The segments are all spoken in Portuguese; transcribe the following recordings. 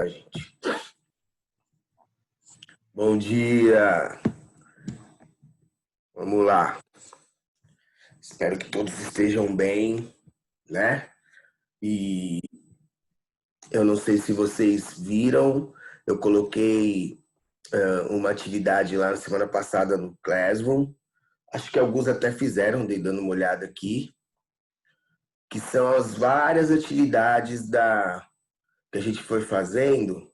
Tá, gente? Bom dia! Vamos lá. Espero que todos estejam bem, né? E eu não sei se vocês viram, eu coloquei uma atividade lá na semana passada no Classroom. Acho que alguns até fizeram, dei dando uma olhada aqui, que são as várias atividades que a gente foi fazendo.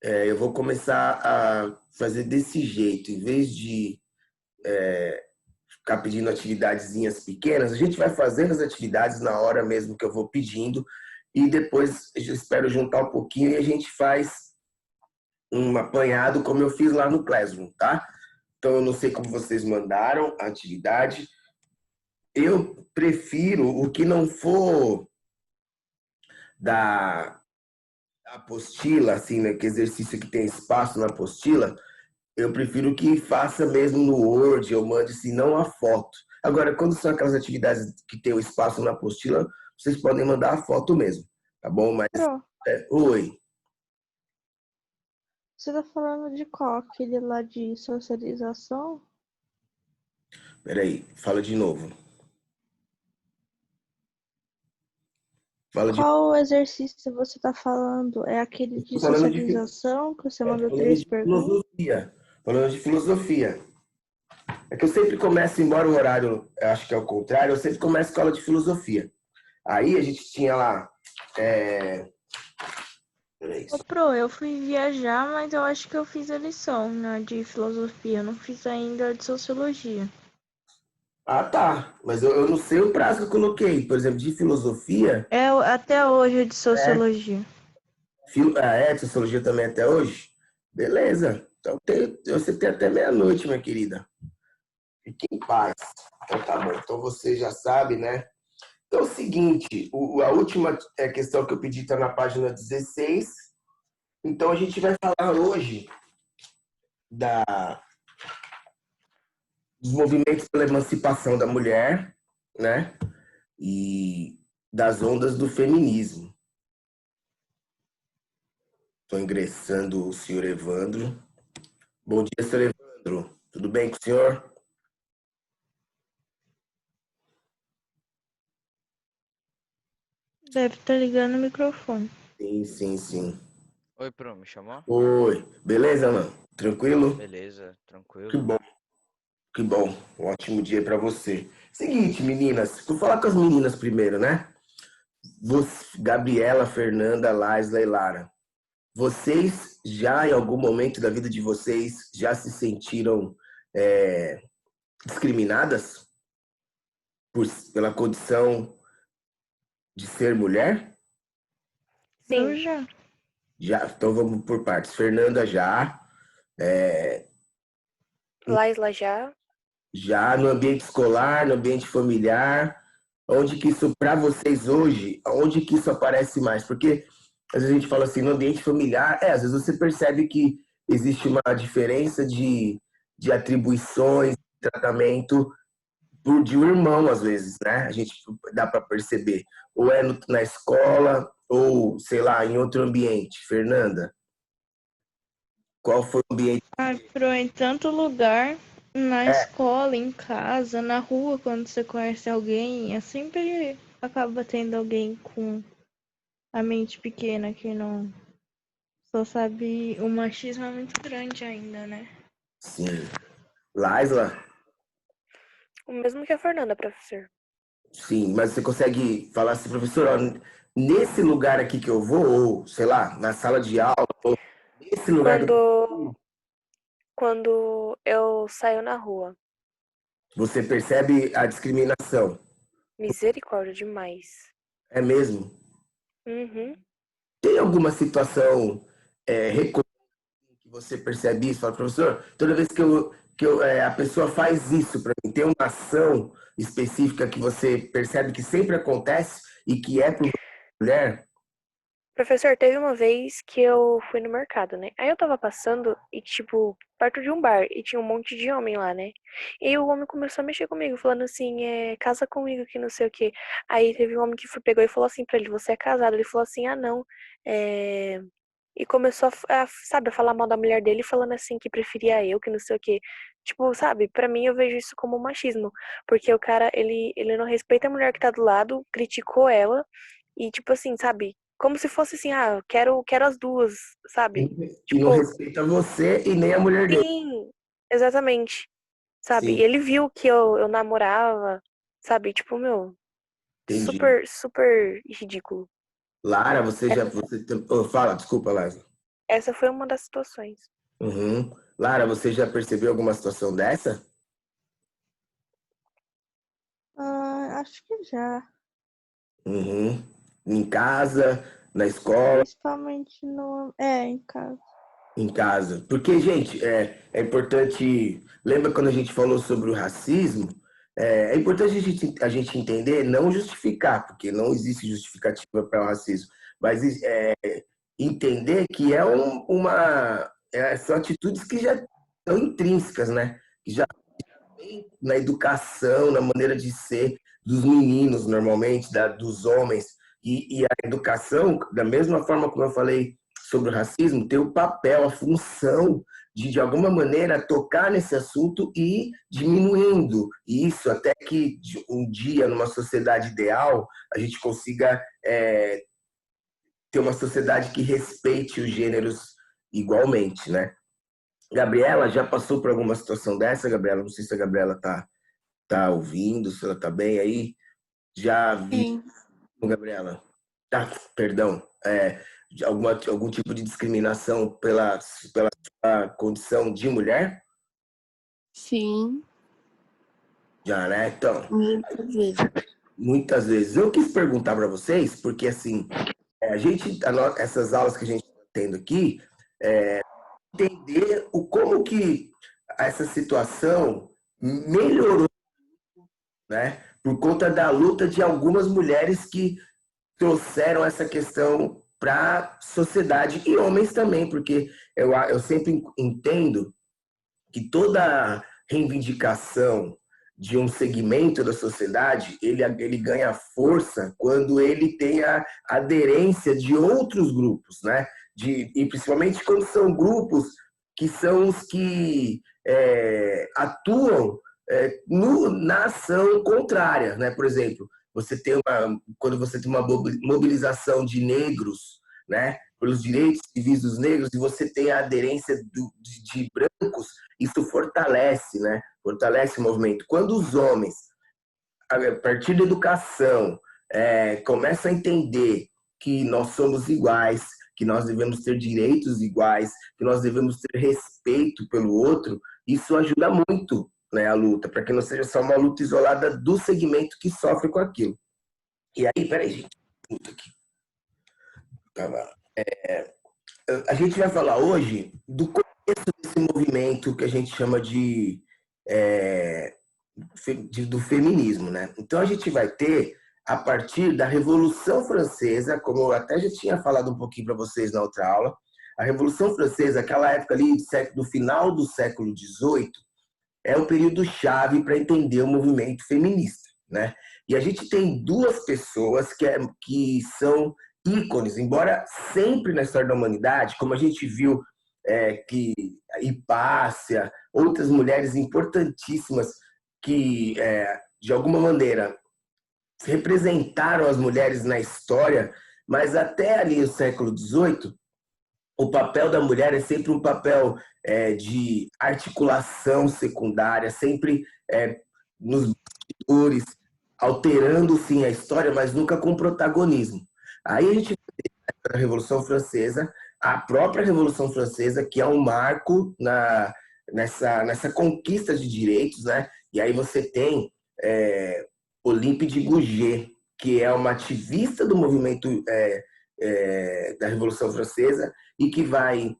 Eu vou começar a fazer desse jeito, em vez de ficar pedindo atividadezinhas pequenas, a gente vai fazendo as atividades na hora mesmo que eu vou pedindo e depois eu espero juntar um pouquinho e a gente faz um apanhado como eu fiz lá no Classroom, tá? Então eu não sei como vocês mandaram a atividade. Eu prefiro o que não for da apostila, assim, né? Que exercício que tem espaço na apostila, eu prefiro que faça mesmo no Word, eu mande se não a foto. Agora, quando são aquelas atividades que tem o espaço na apostila, vocês podem mandar a foto mesmo, tá bom? Mas, Pro, oi, você tá falando de qual? Aquele lá de socialização? peraí, fala de novo. Fala de Qual exercício você tá falando? É aquele de Tô falando de, socialização que você tô mandou falando 3 de perguntas? filosofia. Falando de filosofia. É que eu sempre começo, embora o horário, eu acho que é o contrário, eu sempre começo com aula de filosofia. Aí a gente tinha lá. Peraí, Ô, Pro, eu fui viajar, mas eu acho que eu fiz a lição, né, de filosofia. Eu não fiz ainda a de sociologia. ah, tá. Mas eu não sei o prazo que eu coloquei. Por exemplo, de filosofia. É até hoje a de É, sociologia. de sociologia também até hoje? Beleza. Então você tem até meia-noite, minha querida. Fique em paz. Então tá bom. Então você já sabe, né? Então é o seguinte, a última questão que eu pedi está na página 16. Então a gente vai falar hoje dos movimentos pela emancipação da mulher, né? E das ondas do feminismo. Estou ingressando o senhor Evandro. Bom dia, senhor Evandro. Tudo bem com o senhor? Deve estar ligando o microfone. Sim, sim, sim. Oi, Pro, me chamou? Oi, beleza, mano? Tranquilo? Beleza, Que tranquilo. bom, que bom. Um ótimo dia para você. Seguinte, meninas, vou falar com as meninas primeiro, né? Gabriela, Fernanda, Laisla e Lara. Vocês já, em algum momento da vida de vocês, já se sentiram discriminadas pela condição de ser mulher? Eu Sim, já. Já, então vamos por partes. Fernanda Laisla já. já no ambiente escolar, no ambiente familiar, onde que isso, para vocês hoje, onde que isso aparece mais? Porque às vezes a gente fala assim, no ambiente familiar, às vezes você percebe que existe uma diferença de atribuições, de tratamento de um irmão, às vezes, né? A gente dá para perceber. Ou é na escola, ou, sei lá, em outro ambiente. Fernanda, qual foi o ambiente? Ai, Pro, em tanto lugar, na É, escola, em casa, na rua, quando você conhece alguém, sempre acaba tendo alguém com a mente pequena que não só sabe. O machismo é muito grande ainda, né? sim. Laisla, O mesmo que a Fernanda, professor. sim, mas você consegue falar assim, professor, ó, nesse lugar aqui que eu vou, ou, sei lá, na sala de aula, ou nesse lugar que eu Quando, quando eu saio na rua. você percebe a discriminação. Misericórdia demais. É mesmo? Uhum. Tem alguma situação recorrente que você percebe isso? Fala, professor, toda vez a pessoa faz isso para mim, tem uma ação específica que você percebe que sempre acontece e que é por mulher? Professor, teve uma vez que eu fui no mercado, né? Aí eu tava passando e, tipo, perto de um bar e tinha um monte de homem lá, né? E aí o homem começou a mexer comigo, falando assim, casa comigo que não sei o quê. Aí teve um homem que pegou e falou assim pra ele, você é casado? Ele falou assim, ah, não, é... e começou sabe, a falar mal da mulher dele, falando assim que preferia eu, que não sei o quê. Tipo, sabe, pra mim eu vejo isso como machismo. Porque o cara, ele não respeita a mulher que tá do lado, criticou ela, e tipo assim, sabe, como se fosse assim, ah, eu quero as duas, sabe? E não Tipo, respeita você e nem a mulher dele. sim, exatamente, sabe? E Sim, ele viu que eu namorava, sabe? Tipo, meu, entendi. super, super ridículo. Lara, você já. Fala, desculpa, Lara. Essa foi uma das situações. Uhum. Lara, você já percebeu alguma situação dessa? Acho que já. Uhum. Em casa, na escola, Principalmente em casa. em casa. Porque, gente, é importante. Lembra quando a gente falou sobre o racismo? É importante a gente entender, não justificar, porque não existe justificativa para o racismo, mas entender que são atitudes que já são intrínsecas, né? Que já vem na educação, na maneira de ser dos meninos, normalmente, dos homens. E a educação, da mesma forma como eu falei sobre o racismo, tem o papel, a função de alguma maneira, tocar nesse assunto e ir diminuindo isso até que um dia, numa sociedade ideal, a gente consiga ter uma sociedade que respeite os gêneros igualmente, né? Gabriela já passou por alguma situação dessa, Gabriela? Não sei se a Gabriela tá ouvindo, se ela tá bem aí. Já vi, Sim, Gabriela. Ah, perdão. Algum tipo de discriminação pela sua condição de mulher? sim, Já, né? Então, muitas vezes. muitas vezes. Eu quis perguntar para vocês, porque assim, essas aulas que a gente está tendo aqui, entender como que essa situação melhorou, né? Por conta da luta de algumas mulheres que trouxeram essa questão para a sociedade e homens também, porque eu sempre entendo que toda reivindicação de um segmento da sociedade, ele ganha força quando ele tem a aderência de outros grupos, né? E principalmente quando são grupos que são os que atuam na ação contrária, né? Por exemplo, quando você tem uma mobilização de negros, né? Pelos direitos civis dos negros, e você tem a aderência de brancos, isso fortalece, né? Fortalece o movimento. Quando os homens, a partir da educação, começam a entender que nós somos iguais, que nós devemos ter direitos iguais, que nós devemos ter respeito pelo outro, isso ajuda muito, né, a luta, para que não seja só uma luta isolada do segmento que sofre com aquilo. E aí, peraí, gente, aqui. A gente vai falar hoje do começo desse movimento que a gente chama do feminismo, né? Então a gente vai ter, a partir da Revolução Francesa, como eu até já tinha falado um pouquinho para vocês na outra aula, a Revolução Francesa, aquela época ali do final do século XVIII, é o período chave para entender o movimento feminista, né? E a gente tem duas pessoas que são ícones, embora sempre na história da humanidade, como a gente viu que Hipácia, outras mulheres importantíssimas que, de alguma maneira, representaram as mulheres na história, mas até ali o século XVIII, o papel da mulher é sempre um papel de articulação secundária, sempre nos bastidores, alterando sim a história, mas nunca com protagonismo. Aí a gente tem a Revolução Francesa, a própria Revolução Francesa, que é um marco nessa conquista de direitos, né? E aí você tem Olympe de Gouges, que é uma ativista do movimento da Revolução Francesa e que vai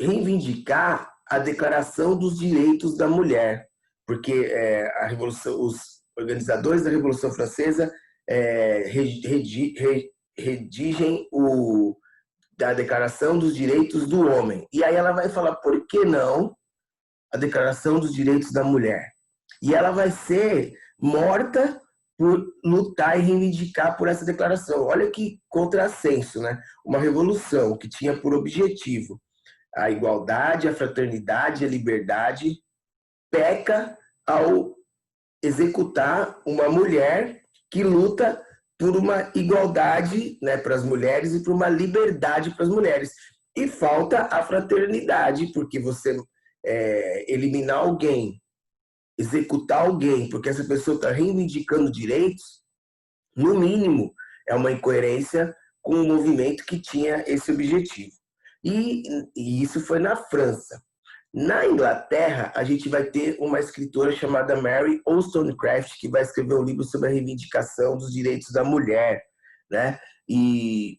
reivindicar a Declaração dos Direitos da Mulher, porque os organizadores da Revolução Francesa redigem da Declaração dos Direitos do Homem. E aí ela vai falar, por que não a Declaração dos Direitos da Mulher? E ela vai ser morta por lutar e reivindicar por essa declaração. Olha que contrassenso, né? Uma revolução que tinha por objetivo a igualdade, a fraternidade, a liberdade, peca ao executar uma mulher que luta por uma igualdade, né, para as mulheres e por uma liberdade para as mulheres. E falta a fraternidade, porque você eliminar alguém, executar alguém, porque essa pessoa está reivindicando direitos, no mínimo, é uma incoerência com o movimento que tinha esse objetivo. E isso foi na França. Na Inglaterra, a gente vai ter uma escritora chamada Mary Wollstonecraft, que vai escrever um livro sobre a reivindicação dos direitos da mulher, né? E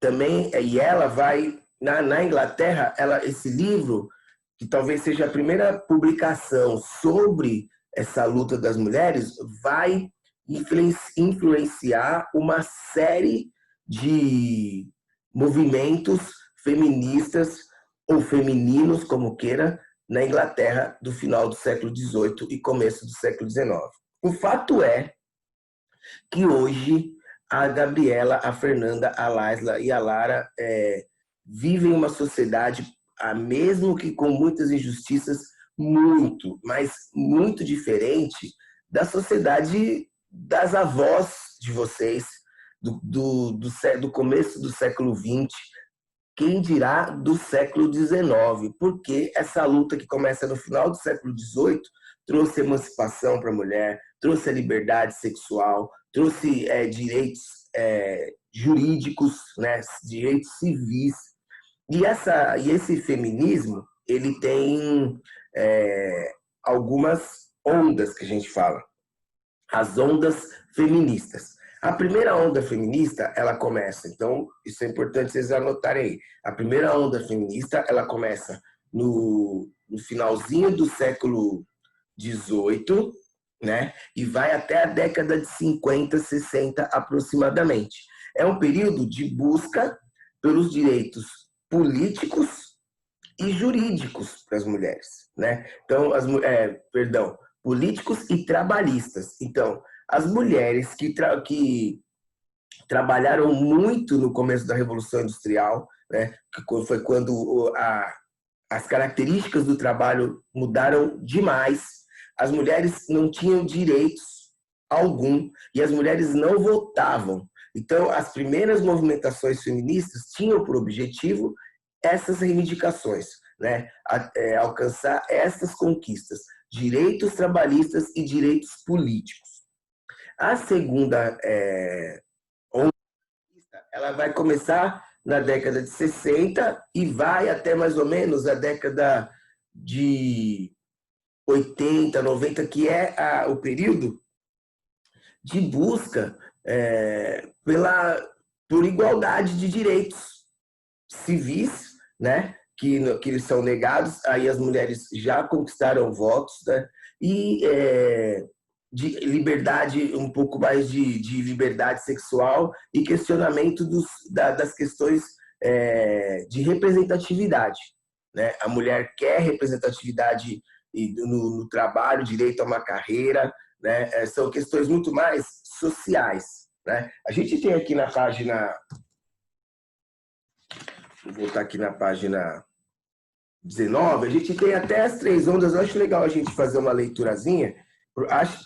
também, e ela vai, na Inglaterra, esse livro, que talvez seja a primeira publicação sobre essa luta das mulheres, vai influenciar uma série de movimentos feministas ou femininos, como queira, na Inglaterra do final do século XVIII e começo do século XIX. O fato é que hoje a Gabriela, a Fernanda, a Laisla e a Lara vivem uma sociedade, mesmo que com muitas injustiças, muito, mas muito diferente da sociedade das avós de vocês, do começo do século XX, quem dirá do século XIX, porque essa luta que começa no final do século XVIII trouxe emancipação para a mulher, trouxe a liberdade sexual, trouxe direitos jurídicos, né, direitos civis. E esse feminismo, ele tem algumas ondas que a gente fala, as ondas feministas. A primeira onda feminista, ela começa, então isso é importante vocês anotarem aí. A primeira onda feminista, ela começa no finalzinho do século XVIII, né? E vai até a década de 50, 60 aproximadamente. É um período de busca pelos direitos políticos e jurídicos para as mulheres, né? Então, políticos e trabalhistas. Então, as mulheres que trabalharam muito no começo da Revolução Industrial, né, que foi quando as características do trabalho mudaram demais, as mulheres não tinham direitos algum e as mulheres não votavam. Então, as primeiras movimentações feministas tinham por objetivo essas reivindicações, né, alcançar essas conquistas, direitos trabalhistas e direitos políticos. A segunda onda, ela vai começar na década de 60 e vai até mais ou menos a década de 80, 90, que é o período de busca por igualdade de direitos civis, né, que são negados. Aí as mulheres já conquistaram votos, né, e de liberdade, um pouco mais de liberdade sexual e questionamento das questões de representatividade, né? A mulher quer representatividade no trabalho, direito a uma carreira, né? São questões muito mais sociais, né? A gente tem aqui na página, vou voltar aqui na página 19, a gente tem até as 3 ondas. Eu acho legal a gente fazer uma leiturazinha.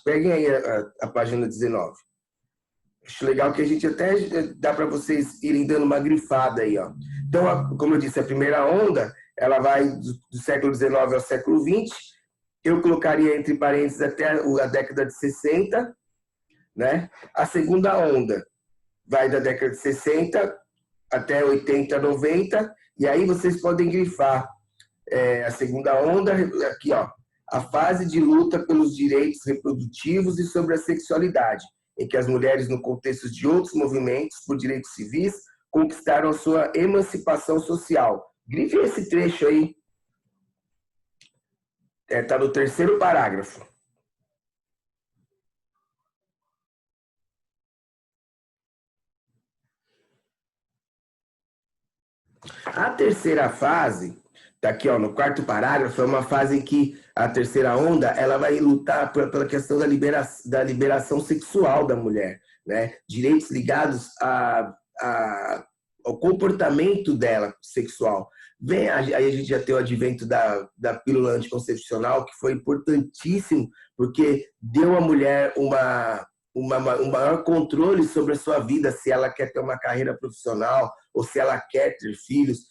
Peguem aí a página 19. Acho legal que a gente até dá para vocês irem dando uma grifada aí, ó. Então, como eu disse, a primeira onda, ela vai do século XIX ao século XX. Eu colocaria entre parênteses até a década de 60, né? A segunda onda vai da década de 60 até 80, 90, e aí vocês podem grifar a segunda onda, aqui, ó, a fase de luta pelos direitos reprodutivos e sobre a sexualidade, em que as mulheres, no contexto de outros movimentos por direitos civis, conquistaram a sua emancipação social. Grife esse trecho aí. Está no 3º parágrafo. A terceira fase Tá aqui, ó, no quarto parágrafo, é uma fase em que a terceira onda ela vai lutar pela questão da liberação sexual da mulher, né? Direitos ligados ao comportamento dela sexual. Aí a gente já tem o advento da pílula anticoncepcional, que foi importantíssimo, porque deu à mulher um maior controle sobre a sua vida, se ela quer ter uma carreira profissional ou se ela quer ter filhos.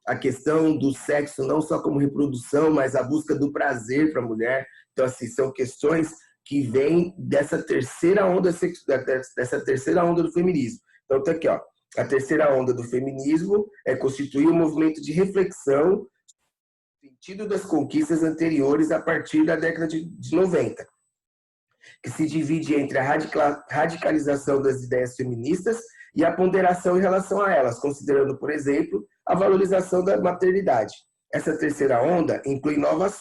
A questão do sexo não só como reprodução, mas a busca do prazer para a mulher. Então, assim, são questões que vêm dessa terceira onda do feminismo. Então, tá aqui, ó. A terceira onda do feminismo é constituir um movimento de reflexão no sentido das conquistas anteriores a partir da década de 90, que se divide entre a radicalização das ideias feministas e a ponderação em relação a elas, considerando, por exemplo, a valorização da maternidade. Essa terceira onda inclui novas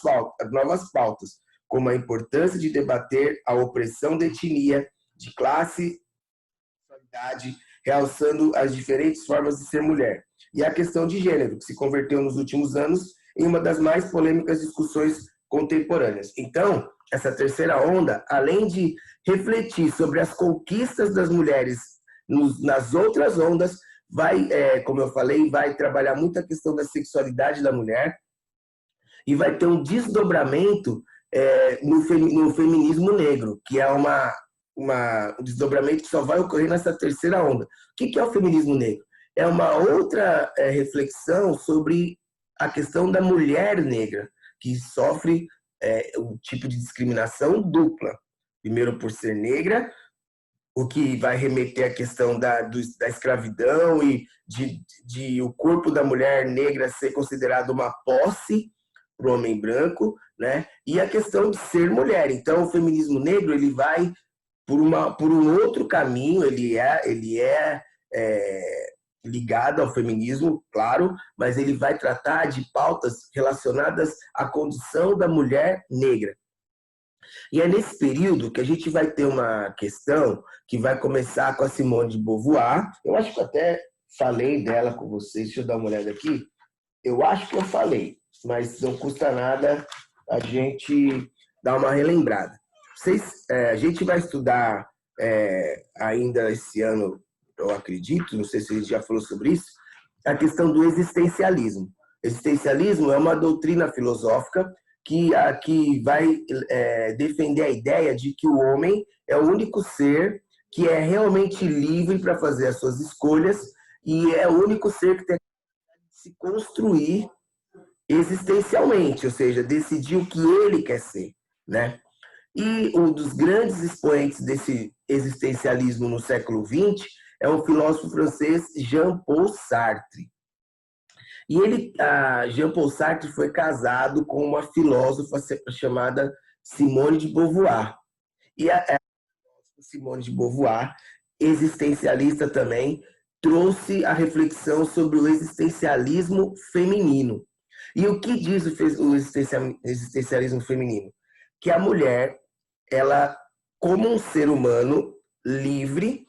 pautas, como a importância de debater a opressão da etnia, de classe, sexualidade, realçando as diferentes formas de ser mulher, e a questão de gênero, que se converteu nos últimos anos em uma das mais polêmicas discussões contemporâneas. Então, essa terceira onda, além de refletir sobre as conquistas das mulheres nas outras ondas, vai, como eu falei, vai trabalhar muito a questão da sexualidade da mulher e vai ter um desdobramento no feminismo negro, que é um desdobramento que só vai ocorrer nessa terceira onda. O que é o feminismo negro? É uma outra reflexão sobre a questão da mulher negra, que sofre um tipo de discriminação dupla. Primeiro, por ser negra, o que vai remeter à questão da escravidão e de o corpo da mulher negra ser considerado uma posse para o homem branco, né? E a questão de ser mulher. Então, o feminismo negro ele vai por um outro caminho, ele é ligado ao feminismo, claro, mas ele vai tratar de pautas relacionadas à condição da mulher negra. E é nesse período que a gente vai ter uma questão que vai começar com a Simone de Beauvoir. Eu acho que eu até falei dela com vocês. Deixa eu dar uma olhada aqui. Eu acho que eu falei, mas não custa nada a gente dar uma relembrada. A gente vai estudar ainda esse ano, eu acredito, não sei se a gente já falou sobre isso, a questão do existencialismo. Existencialismo é uma doutrina filosófica que vai defender a ideia de que o homem é o único ser que é realmente livre para fazer as suas escolhas e é o único ser que tem que se construir existencialmente, ou seja, decidir o que ele quer ser, né? E um dos grandes expoentes desse existencialismo no século XX é o filósofo francês Jean-Paul Sartre. E Jean-Paul Sartre foi casado com uma filósofa chamada Simone de Beauvoir. E a Simone de Beauvoir, existencialista também, trouxe a reflexão sobre o existencialismo feminino. E o que diz o existencialismo feminino? Que a mulher, ela, como um ser humano livre,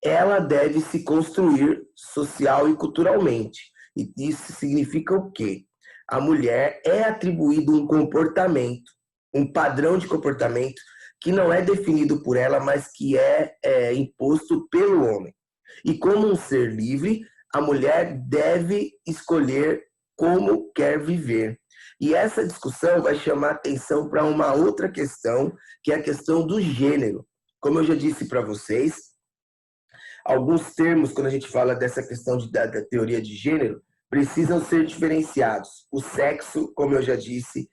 ela deve se construir social e culturalmente. E isso significa o quê? A mulher é atribuído um comportamento, um padrão de comportamento que não é definido por ela, mas que é imposto pelo homem. E como um ser livre, a mulher deve escolher como quer viver. E essa discussão vai chamar atenção para uma outra questão, que é a questão do gênero. Como eu já disse para vocês, alguns termos, quando a gente fala dessa questão da teoria de gênero, precisam ser diferenciados. O sexo, como eu já disse,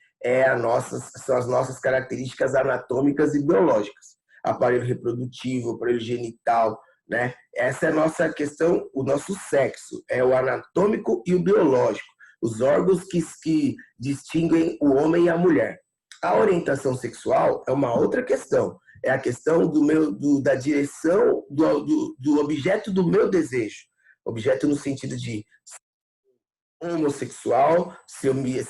são as nossas características anatômicas e biológicas. Aparelho reprodutivo, aparelho genital, né? Essa é a nossa questão, o nosso sexo, é o anatômico e o biológico, os órgãos que distinguem o homem e a mulher. A orientação sexual é uma outra questão, é a questão da direção do objeto do meu desejo, objeto no sentido de homossexual, se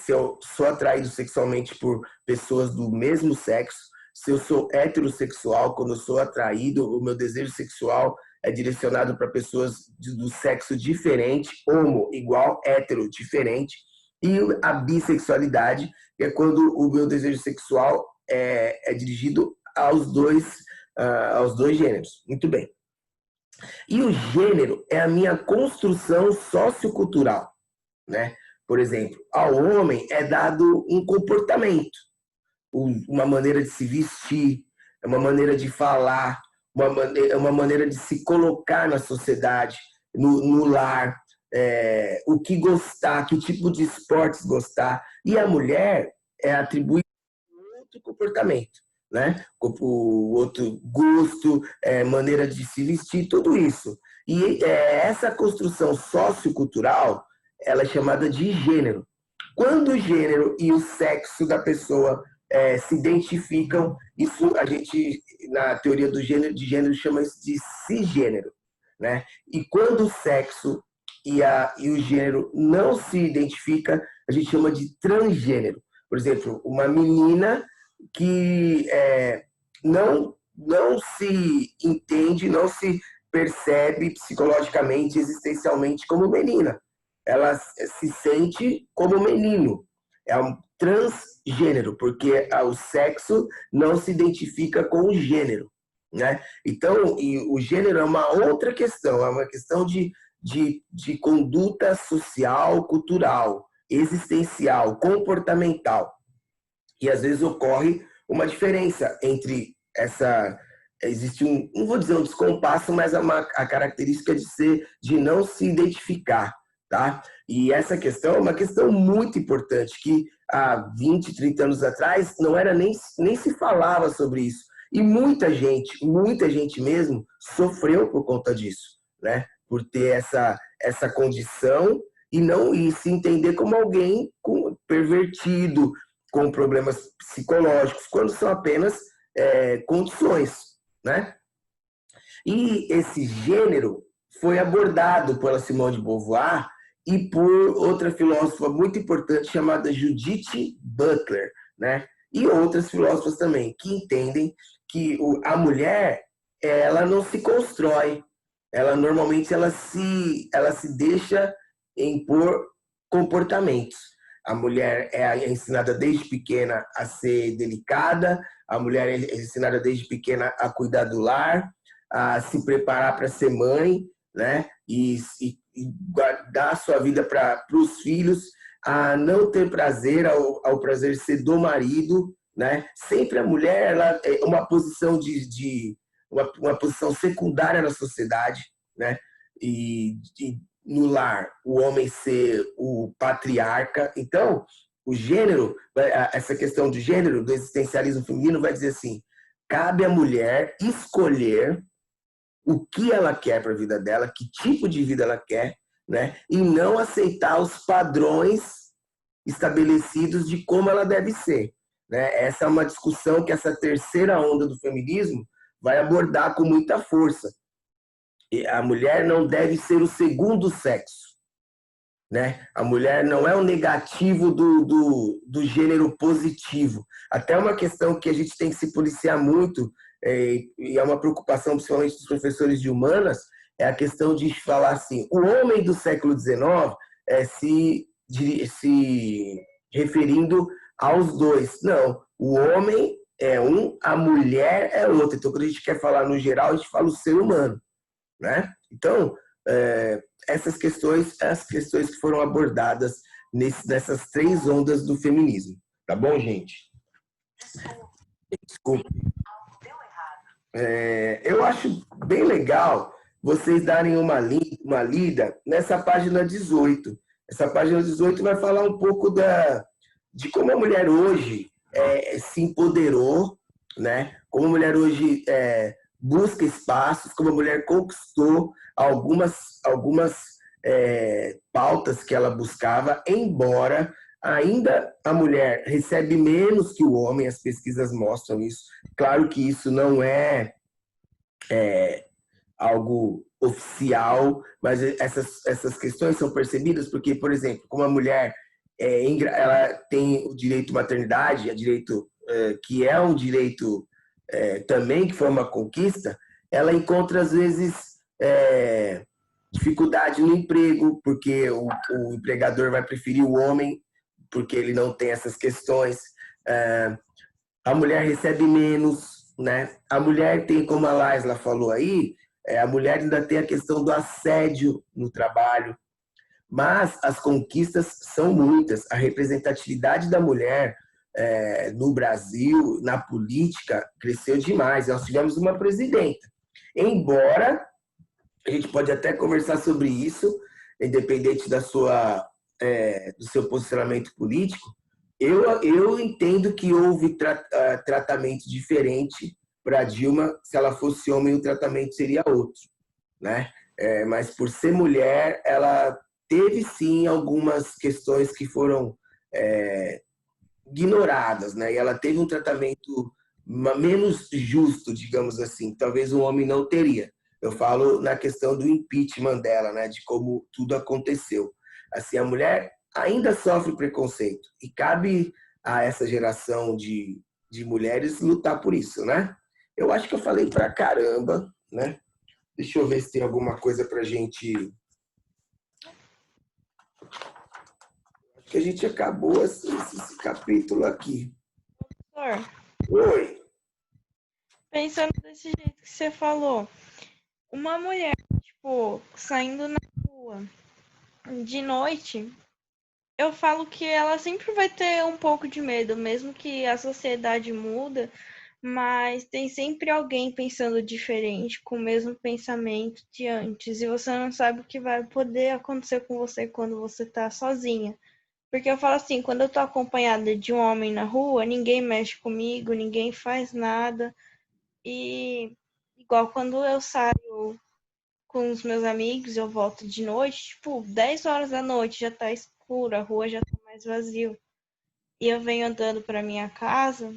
eu sou atraído sexualmente por pessoas do mesmo sexo, se eu sou heterossexual, quando eu sou atraído, o meu desejo sexual é direcionado para pessoas do sexo diferente, homo igual, hétero diferente. E a bissexualidade, que é quando o meu desejo sexual é dirigido aos dois gêneros. Muito bem. E o gênero é a minha construção sociocultural, né? Por exemplo, ao homem é dado um comportamento, uma maneira de se vestir, uma maneira de falar, uma maneira de se colocar na sociedade, no lar, o que gostar, que tipo de esportes gostar. E a mulher é atribuída a outro comportamento, né? O outro gosto, maneira de se vestir, tudo isso. E essa construção sociocultural, ela é chamada de gênero. Quando o gênero e o sexo da pessoa se identificam, isso a gente, na teoria de gênero, chama isso de cisgênero, né? E quando o sexo e o gênero não se identifica, a gente chama de transgênero. Por exemplo, uma menina que não se entende, não se percebe psicologicamente, existencialmente como menina. Ela se sente como menino. É um transgênero, porque o sexo não se identifica com o gênero, né? Então, o gênero é uma outra questão, é uma questão de conduta social, cultural, existencial, comportamental. E às vezes ocorre uma diferença entre existe não vou dizer um descompasso, mas a característica de não se identificar, tá? E essa questão é uma questão muito importante, que há 20, 30 anos atrás não era nem se falava sobre isso. E muita gente mesmo sofreu por conta disso, né? Por ter essa condição e se entender como alguém pervertido, com problemas psicológicos, quando são apenas condições, né? E esse gênero foi abordado pela Simone de Beauvoir e por outra filósofa muito importante chamada Judith Butler, né? E outras filósofas também, que entendem que a mulher, ela não se constrói, normalmente ela se deixa impor comportamentos. A mulher é ensinada desde pequena a ser delicada, a mulher é ensinada desde pequena a cuidar do lar, a se preparar para ser mãe, né? E guardar a sua vida para os filhos, a não ter prazer ao prazer ser do marido, né? Sempre a mulher ela é uma posição uma posição secundária na sociedade, né? E no lar o homem ser o patriarca. Então, o gênero, essa questão do gênero, do existencialismo feminino, vai dizer assim: cabe à mulher escolher o que ela quer para a vida dela, que tipo de vida ela quer, né? E não aceitar os padrões estabelecidos de como ela deve ser, né? Essa é uma discussão que essa terceira onda do feminismo vai abordar com muita força. E a mulher não deve ser o segundo sexo, né? A mulher não é o negativo do gênero positivo. Até uma questão que a gente tem que se policiar muito, e é uma preocupação principalmente dos professores de humanas, é a questão de falar assim: o homem do século XIX se referindo aos dois. Não, o homem é um, a mulher é outro. Então, quando a gente quer falar no geral, a gente fala o ser humano, né? Então, essas questões, as questões que foram abordadas nessas três ondas do feminismo. Tá bom, gente? Desculpa. Eu acho bem legal vocês darem uma lida nessa página 18. Essa página 18 vai falar um pouco de como a mulher hoje se empoderou, né? Como a mulher hoje busca espaços, como a mulher conquistou algumas pautas que ela buscava, embora ainda a mulher recebe menos que o homem, as pesquisas mostram isso. Claro que isso não é algo oficial, mas essas questões são percebidas porque, por exemplo, como a mulher ela tem o direito à maternidade, que é um direito também, que foi uma conquista, ela encontra, às vezes, dificuldade no emprego, porque o empregador vai preferir o homem porque ele não tem essas questões. A mulher recebe menos, né? A mulher tem, como a Laisla falou aí, a mulher ainda tem a questão do assédio no trabalho, mas as conquistas são muitas. A representatividade da mulher no Brasil, na política, cresceu demais. Nós tivemos uma presidenta. Embora, a gente pode até conversar sobre isso, independente do seu posicionamento político, eu entendo que houve tratamento diferente para Dilma. Se ela fosse homem, o tratamento seria outro, né? Mas por ser mulher, ela teve sim algumas questões que foram ignoradas, né? E ela teve um tratamento menos justo, digamos assim. Talvez um homem não teria. Eu falo na questão do impeachment dela, né? De como tudo aconteceu. Assim, a mulher ainda sofre preconceito e cabe a essa geração de mulheres lutar por isso, né? Eu acho que eu falei pra caramba, né? Deixa eu ver se tem alguma coisa pra gente... Acho que a gente acabou esse capítulo aqui. Professor, Oi. pensando desse jeito que você falou, uma mulher, tipo, saindo na rua de noite, eu falo que ela sempre vai ter um pouco de medo, mesmo que a sociedade muda, mas tem sempre alguém pensando diferente, com o mesmo pensamento de antes, e você não sabe o que vai poder acontecer com você quando você tá sozinha. Porque eu falo assim, quando eu tô acompanhada de um homem na rua, ninguém mexe comigo, ninguém faz nada, e igual quando eu saio com os meus amigos, eu volto de noite, tipo, 10 horas da noite, já tá escuro, a rua já tá mais vazia. E eu venho andando pra minha casa,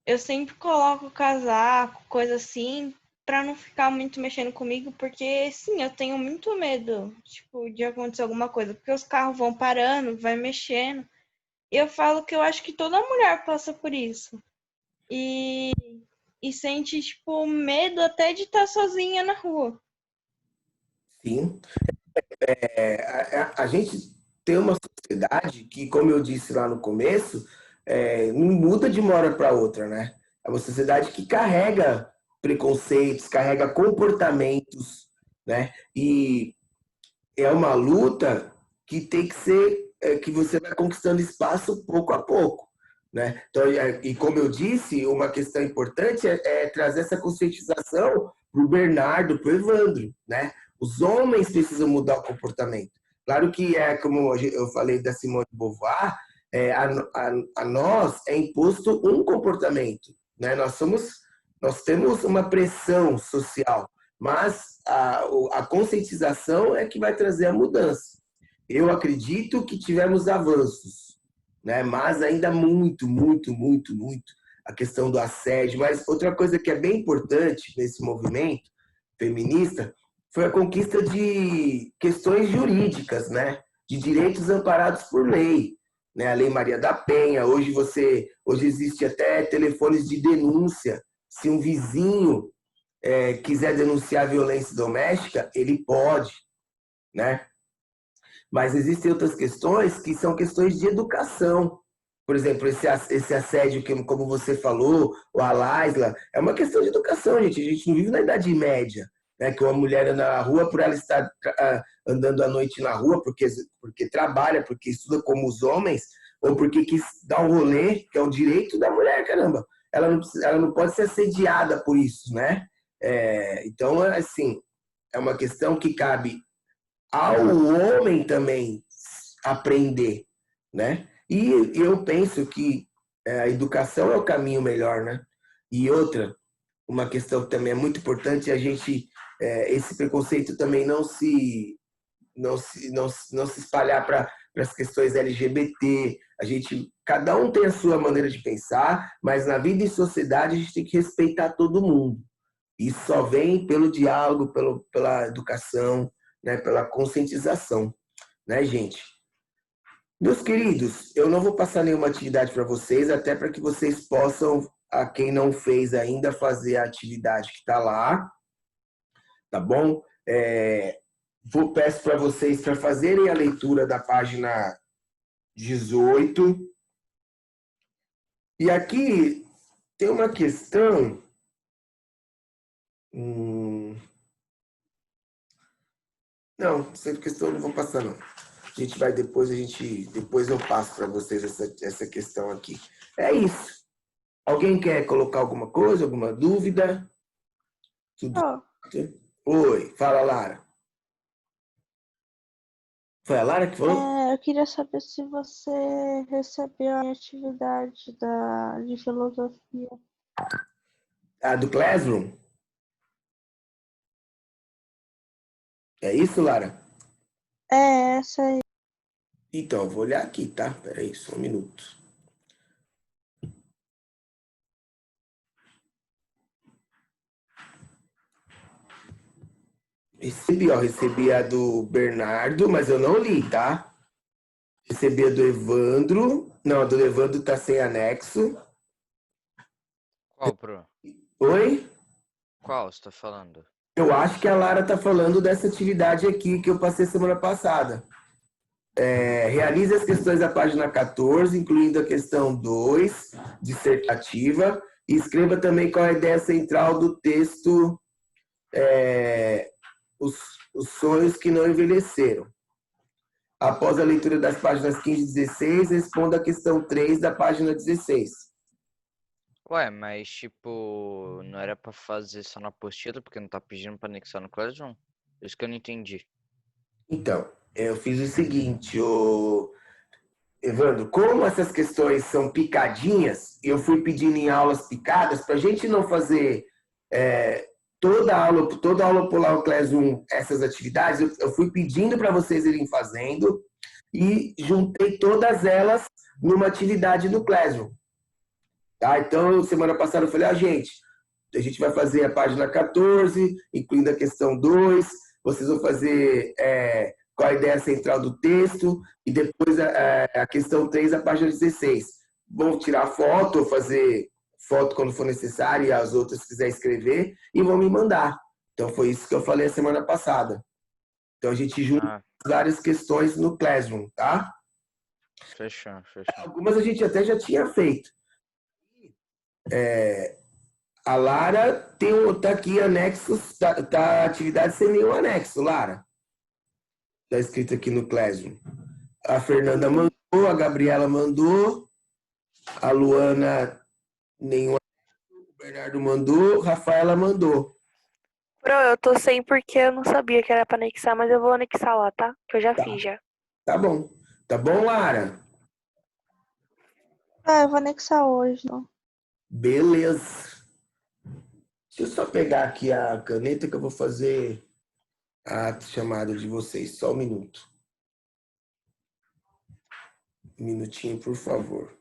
eu sempre coloco casaco, coisa assim, pra não ficar muito mexendo comigo, porque sim, eu tenho muito medo, tipo, de acontecer alguma coisa, porque os carros vão parando, vai mexendo. E eu falo que eu acho que toda mulher passa por isso. E, e sente, tipo, medo até de estar sozinha na rua. Sim. A gente tem uma sociedade que, como eu disse lá no começo, não muda de uma hora para outra, né? É uma sociedade que carrega preconceitos, carrega comportamentos, né? E é uma luta que tem que ser, que você vai conquistando espaço pouco a pouco, né? Então, e como eu disse, uma questão importante é trazer essa conscientização para o Bernardo, para o Evandro, né? Os homens precisam mudar o comportamento. Claro que como eu falei da Simone de Beauvoir, a nós é imposto um comportamento, né? Nós temos uma pressão social, mas a conscientização é que vai trazer a mudança. Eu acredito que tivemos avanços, né? Mas ainda muito, muito, muito, muito a questão do assédio. Mas outra coisa que é bem importante nesse movimento feminista foi a conquista de questões jurídicas, né? De direitos amparados por lei, né? A Lei Maria da Penha. Hoje existe até telefones de denúncia. Se um vizinho quiser denunciar violência doméstica, ele pode, né? Mas existem outras questões que são questões de educação. Por exemplo, esse assédio, que, como você falou, o Alaisla, é uma questão de educação, gente. A gente não vive na Idade Média, né? Que uma mulher anda na rua por ela estar andando à noite na rua, porque trabalha, porque estuda como os homens, ou porque quis dar um rolê, que é um direito da mulher, caramba. Ela não pode ser assediada por isso, né? Então, assim, é uma questão que cabe ao homem também aprender, né? E eu penso que a educação é o caminho melhor, né? E outra, uma questão que também é muito importante, a gente, esse preconceito também não se espalhar para as questões LGBT. Cada um tem a sua maneira de pensar, mas na vida e sociedade a gente tem que respeitar todo mundo. Isso só vem pelo diálogo, pela educação, né, pela conscientização, né, gente? Meus queridos, eu não vou passar nenhuma atividade para vocês, até para que vocês possam, a quem não fez ainda, fazer a atividade que está lá, tá bom? Peço para vocês para fazerem a leitura da página 18. E aqui tem uma questão. Não, essa questão eu não vou passar, não. A gente vai depois, depois eu passo para vocês essa questão aqui. É isso. Alguém quer colocar alguma coisa, alguma dúvida? Tudo Ó, certo? Oi, fala, Lara. Foi a Lara que falou? eu queria saber se você recebeu a atividade de filosofia. Ah, do Classroom? É isso, Lara? É, essa aí. Então, eu vou olhar aqui, tá? Peraí, só um minuto. Recebi a do Bernardo, mas eu não li, tá? Recebi a do Evandro. Não, a do Evandro tá sem anexo. Qual, Pro? Oi? Qual você tá falando? Eu acho que a Lara tá falando dessa atividade aqui que eu passei semana passada. Realize as questões da página 14, incluindo a questão 2, dissertativa, e escreva também qual é a ideia central do texto, os sonhos que não envelheceram. Após a leitura das páginas 15 e 16, responda a questão 3 da página 16. Ué, mas tipo, não era pra fazer só na apostila, porque não tá pedindo pra anexar no Classroom? Isso que eu não entendi. Então, eu fiz o seguinte, Evandro, como essas questões são picadinhas, eu fui pedindo em aulas picadas, para a gente não fazer toda aula pular o Classroom essas atividades, eu fui pedindo para vocês irem fazendo e juntei todas elas numa atividade no Classroom. Tá? Então, semana passada eu falei, gente, a gente vai fazer a página 14, incluindo a questão 2, vocês vão fazer qual a ideia central do texto, e depois a questão 3, a página 16. Vão tirar foto, ou fazer foto quando for necessário, e as outras se quiser escrever, e vão me mandar. Então foi isso que eu falei a semana passada. Então a gente junta Ah, várias questões no Classroom, tá? fechou. Algumas a gente até já tinha feito. A Lara tá aqui anexos, tá atividade sem nenhum anexo, Lara. Tá escrito aqui no Classroom. A Fernanda mandou, a Gabriela mandou, a Luana nenhum, o Bernardo mandou, Rafaela mandou. Bro, eu tô sem porque eu não sabia que era pra anexar, mas eu vou anexar lá, tá? Que eu já Tá. fiz já. Tá bom. Tá bom, Lara? Eu vou anexar hoje, não. Beleza. Deixa eu só pegar aqui a caneta que eu vou fazer a chamada de vocês. Só um minuto. Um minutinho, por favor.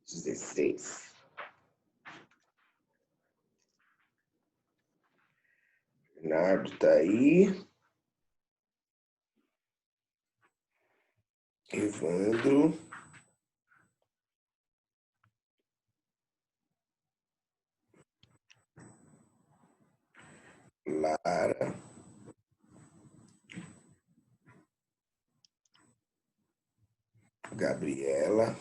Dezesseis. Bernardo tá aí. Evandro. Lara. Gabriela.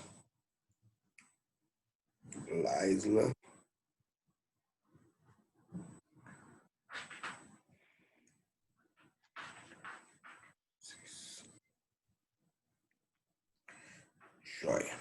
Laisla. Joia.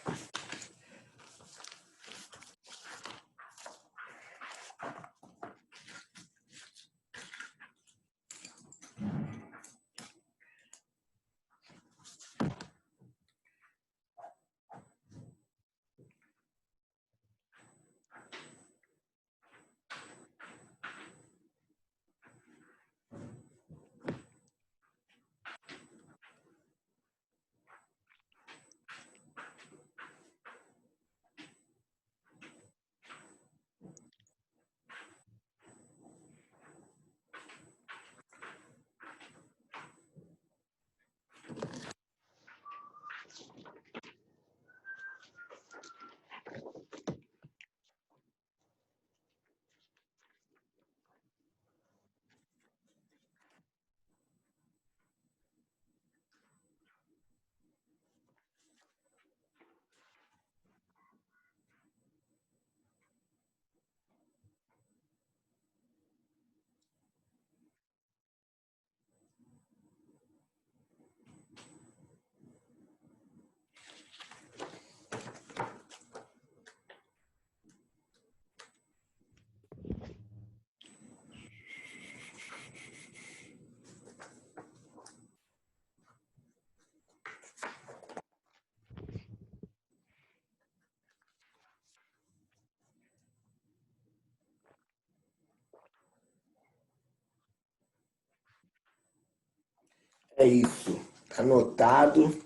É isso. Anotado.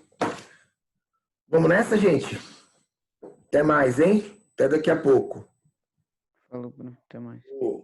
Vamos nessa, gente? Até mais, hein? Até daqui a pouco. Falou, Bruno. Até mais. Ô.